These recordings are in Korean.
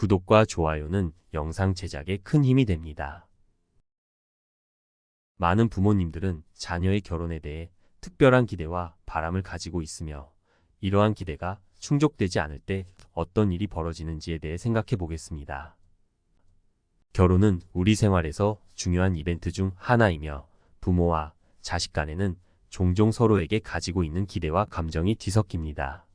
구독과 좋아요는 영상 제작에 큰 힘이 됩니다. 많은 부모님들은 자녀의 결혼에 대해 특별한 기대와 바람을 가지고 있으며 이러한 기대가 충족되지 않을 때 어떤 일이 벌어지는지에 대해 생각해 보겠습니다. 결혼은 우리 생활에서 중요한 이벤트 중 하나이며 부모와 자식 간에는 종종 서로에게 가지고 있는 기대와 감정이 뒤섞입니다.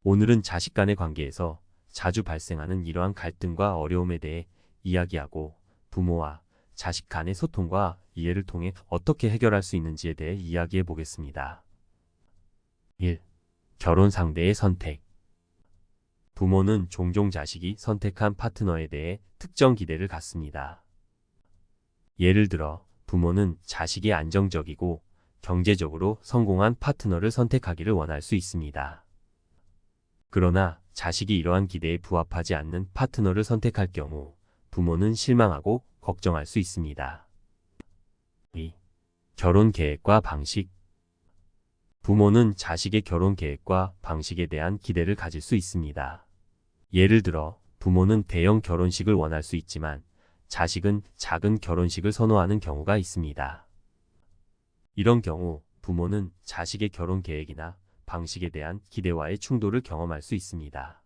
오늘은 자식 간의 관계에서 자주 발생하는 이러한 갈등과 어려움에 대해 이야기하고 부모와 자식 간의 소통과 이해를 통해 어떻게 해결할 수 있는지에 대해 이야기해 보겠습니다. 1. 결혼 상대의 선택. 부모는 종종 자식이 선택한 파트너에 대해 특정 기대를 갖습니다. 예를 들어 부모는 자식이 안정적이고 경제적으로 성공한 파트너를 선택하기를 원할 수 있습니다. 그러나 자식이 이러한 기대에 부합하지 않는 파트너를 선택할 경우 부모는 실망하고 걱정할 수 있습니다. 2. 결혼 계획과 방식. 부모는 자식의 결혼 계획과 방식에 대한 기대를 가질 수 있습니다. 예를 들어 부모는 대형 결혼식을 원할 수 있지만 자식은 작은 결혼식을 선호하는 경우가 있습니다. 이런 경우 부모는 자식의 결혼 계획이나 방식에 대한 기대와의 충돌을 경험할 수 있습니다.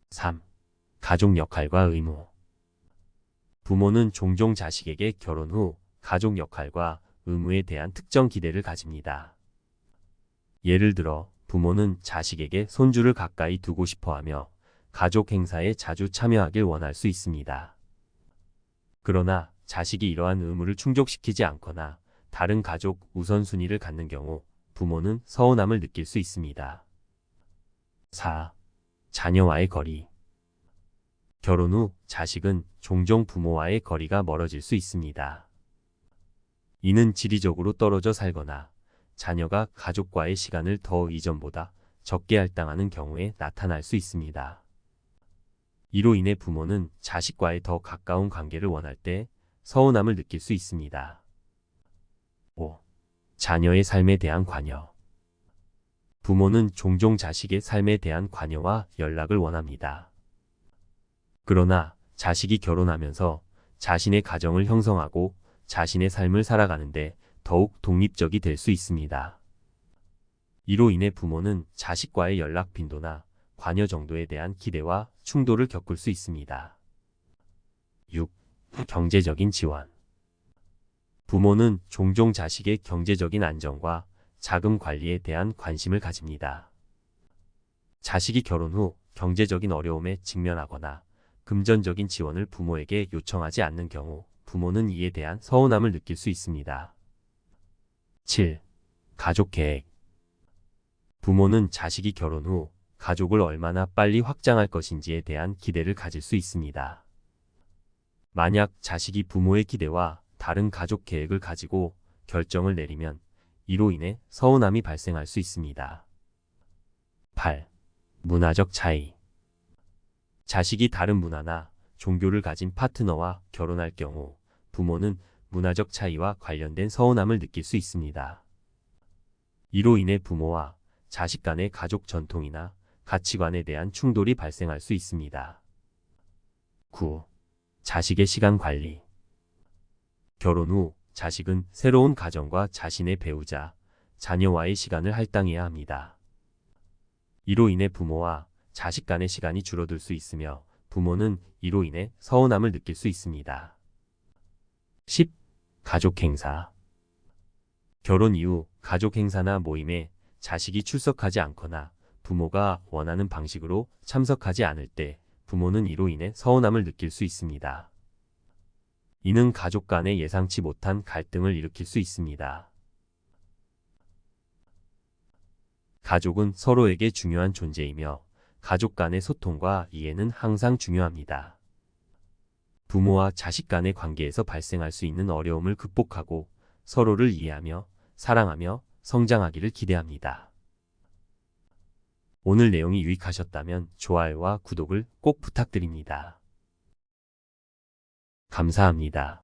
3. 가족 역할과 의무. 부모는 종종 자식에게 결혼 후 가족 역할과 의무에 대한 특정 기대를 가집니다. 예를 들어 부모는 자식에게 손주를 가까이 두고 싶어 하며 가족 행사에 자주 참여하길 원할 수 있습니다. 그러나 자식이 이러한 의무를 충족시키지 않거나 다른 가족 우선순위를 갖는 경우 부모는 서운함을 느낄 수 있습니다. 4. 자녀와의 거리. 결혼 후 자식은 종종 부모와의 거리가 멀어질 수 있습니다. 이는 지리적으로 떨어져 살거나 자녀가 가족과의 시간을 더 이전보다 적게 할당하는 경우에 나타날 수 있습니다. 이로 인해 부모는 자식과의 더 가까운 관계를 원할 때 서운함을 느낄 수 있습니다. 5. 자녀의 삶에 대한 관여. 부모는 종종 자식의 삶에 대한 관여와 연락을 원합니다. 그러나 자식이 결혼하면서 자신의 가정을 형성하고 자신의 삶을 살아가는데 더욱 독립적이 될 수 있습니다. 이로 인해 부모는 자식과의 연락 빈도나 관여 정도에 대한 기대와 충돌을 겪을 수 있습니다. 6. 경제적인 지원. 부모는 종종 자식의 경제적인 안정과 자금 관리에 대한 관심을 가집니다. 자식이 결혼 후 경제적인 어려움에 직면하거나 금전적인 지원을 부모에게 요청하지 않는 경우 부모는 이에 대한 서운함을 느낄 수 있습니다. 7. 가족 계획. 부모는 자식이 결혼 후 가족을 얼마나 빨리 확장할 것인지에 대한 기대를 가질 수 있습니다. 만약 자식이 부모의 기대와 다른 가족 계획을 가지고 결정을 내리면 이로 인해 서운함이 발생할 수 있습니다. 8. 문화적 차이. 자식이 다른 문화나 종교를 가진 파트너와 결혼할 경우 부모는 문화적 차이와 관련된 서운함을 느낄 수 있습니다. 이로 인해 부모와 자식 간의 가족 전통이나 가치관에 대한 충돌이 발생할 수 있습니다. 9. 자식의 시간 관리. 결혼 후 자식은 새로운 가정과 자신의 배우자, 자녀와의 시간을 할당해야 합니다. 이로 인해 부모와 자식 간의 시간이 줄어들 수 있으며 부모는 이로 인해 서운함을 느낄 수 있습니다. 10. 가족 행사. 결혼 이후 가족 행사나 모임에 자식이 출석하지 않거나 부모가 원하는 방식으로 참석하지 않을 때 부모는 이로 인해 서운함을 느낄 수 있습니다. 이는 가족 간에 예상치 못한 갈등을 일으킬 수 있습니다. 가족은 서로에게 중요한 존재이며 가족 간의 소통과 이해는 항상 중요합니다. 부모와 자식 간의 관계에서 발생할 수 있는 어려움을 극복하고 서로를 이해하며 사랑하며 성장하기를 기대합니다. 오늘 내용이 유익하셨다면 좋아요와 구독을 꼭 부탁드립니다. 감사합니다.